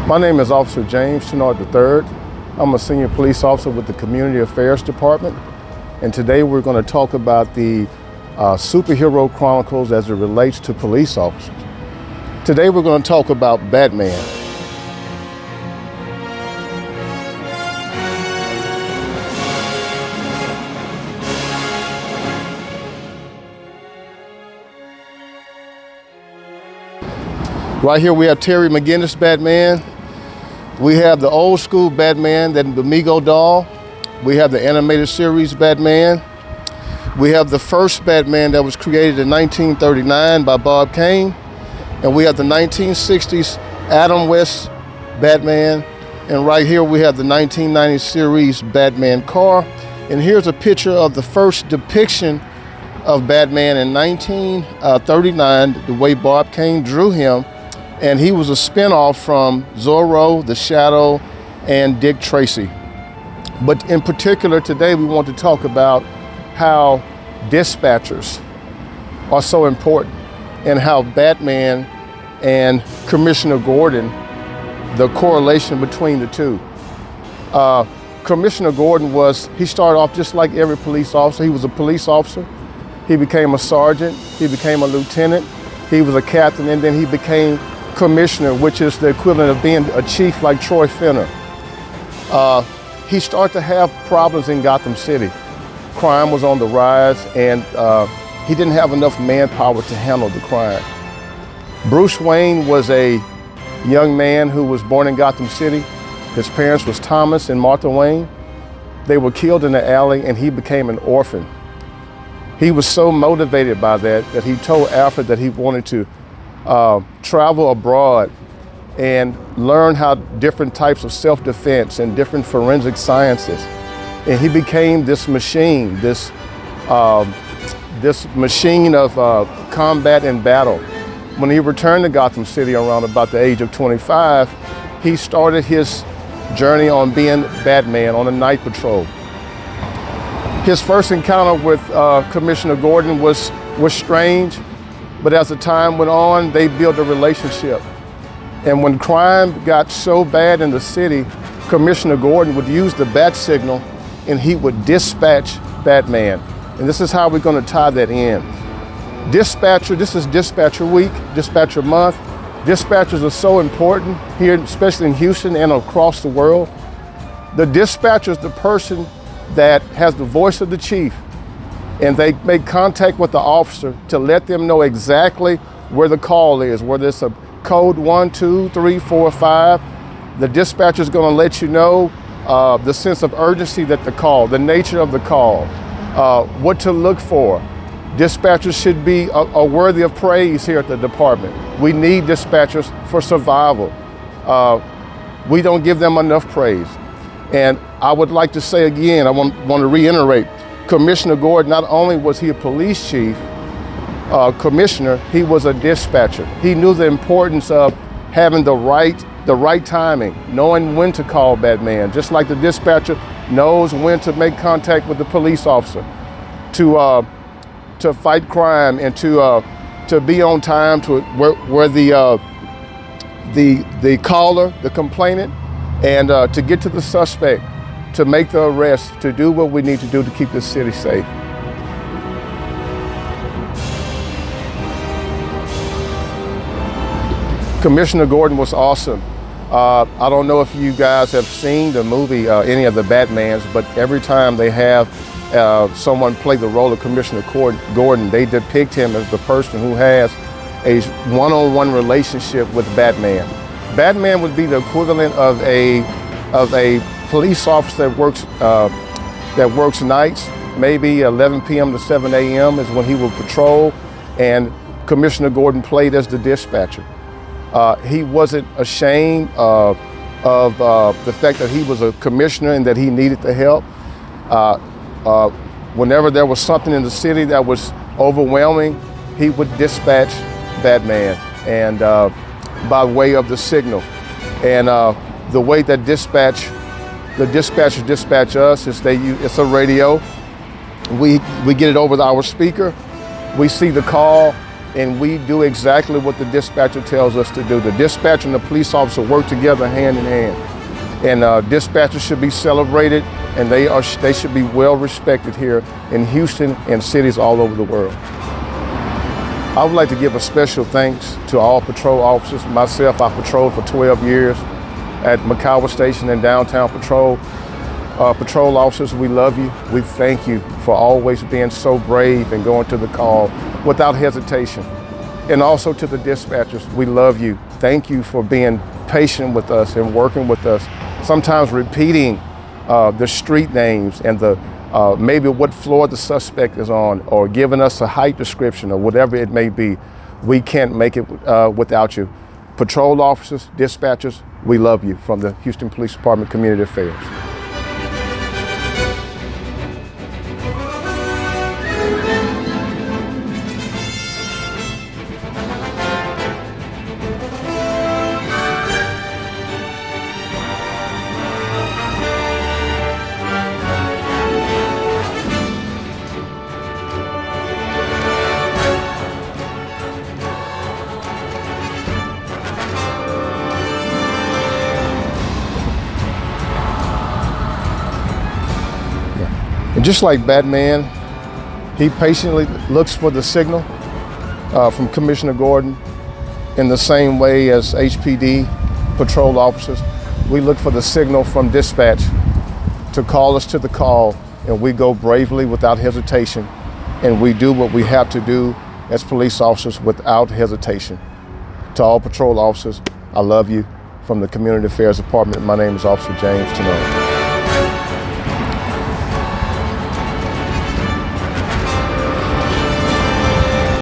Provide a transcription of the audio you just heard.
My name is Officer James Tennard III. I'm a senior police officer with the Community Affairs Department. And today we're going to talk about the superhero chronicles as it relates to police officers. Today we're going to talk about Batman. Right here we have Terry McGinnis Batman. We have the old school Batman, the Mego doll. We have the animated series Batman. We have the first Batman that was created in 1939 by Bob Kane. And we have the 1960s Adam West Batman. And right here we have the 1990 series Batman car. And here's a picture of the first depiction of Batman in 1939, the way Bob Kane drew him. And he was a spinoff from Zorro, The Shadow, and Dick Tracy. But in particular today we want to talk about how dispatchers are so important and how Batman and Commissioner Gordon, the correlation between the two. Commissioner Gordon he started off just like every police officer. He was a police officer. He became a sergeant. He became a lieutenant. He was a captain, and then he became commissioner, which is the equivalent of being a chief like Troy Finner. He started to have problems in Gotham City. Crime was on the rise, and he didn't have enough manpower to handle the crime. Bruce Wayne was a young man who was born in Gotham City. His parents was Thomas and Martha Wayne. They were killed in the alley, and he became an orphan. He was so motivated by that he told Alfred that he wanted to travel abroad and learn how different types of self-defense and different forensic sciences. And he became this machine, this machine of combat and battle. When he returned to Gotham City around about the age of 25, he started his journey on being Batman on a night patrol. His first encounter with Commissioner Gordon was strange. But as the time went on, they built a relationship. And when crime got so bad in the city, Commissioner Gordon would use the bat signal and he would dispatch Batman. And this is how we're going to tie that in. Dispatcher, this is Dispatcher Week, Dispatcher Month. Dispatchers are so important here, especially in Houston and across the world. The dispatcher is the person that has the voice of the chief, and they make contact with the officer to let them know exactly where the call is, whether it's a code 1, 2, 3, 4, 5. The dispatcher is going to let you know the sense of urgency that the call, the nature of the call, what to look for. Dispatchers should be worthy of praise here at the department. We need dispatchers for survival. We don't give them enough praise. And I would like to say again, I want to reiterate, Commissioner Gordon, not only was he a police chief, commissioner, he was a dispatcher. He knew the importance of having the right timing, knowing when to call Batman, just like the dispatcher knows when to make contact with the police officer, to fight crime and to be on time to where the caller, the complainant, and to get to the suspect, to make the arrest, to do what we need to do to keep this city safe. Commissioner Gordon was awesome. I don't know if you guys have seen the movie, any of the Batmans, but every time they have someone play the role of Commissioner Gordon, they depict him as the person who has a one-on-one relationship with Batman. Batman would be the equivalent of a police officer that works nights, maybe 11 p.m. to 7 a.m. is when he will patrol, and Commissioner Gordon played as the dispatcher. He wasn't ashamed of the fact that he was a commissioner and that he needed the help. Whenever there was something in the city that was overwhelming, he would dispatch Batman, and by way of the signal. And the way that the dispatchers dispatch us is it's a radio. We get it over our speaker. We see the call. and we do exactly what the dispatcher tells us to do. The dispatcher and the police officer work together hand in hand. And dispatchers should be celebrated, and they should be well respected here in Houston and cities all over the world. I would like to give a special thanks to all patrol officers. Myself, I patrolled for 12 years at McCower Station and Downtown Patrol. Patrol officers, we love you. We thank you for always being so brave and going to the call without hesitation. And also to the dispatchers, we love you. Thank you for being patient with us and working with us. Sometimes repeating the street names and the maybe what floor the suspect is on, or giving us a height description or whatever it may be. We can't make it without you. Patrol officers, dispatchers, we love you from the Houston Police Department Community Affairs. And just like Batman, he patiently looks for the signal from Commissioner Gordon in the same way as HPD patrol officers. We look for the signal from dispatch to call us to the call, and we go bravely without hesitation, and we do what we have to do as police officers without hesitation. To all patrol officers, I love you. From the Community Affairs Department, my name is Officer James Tennard.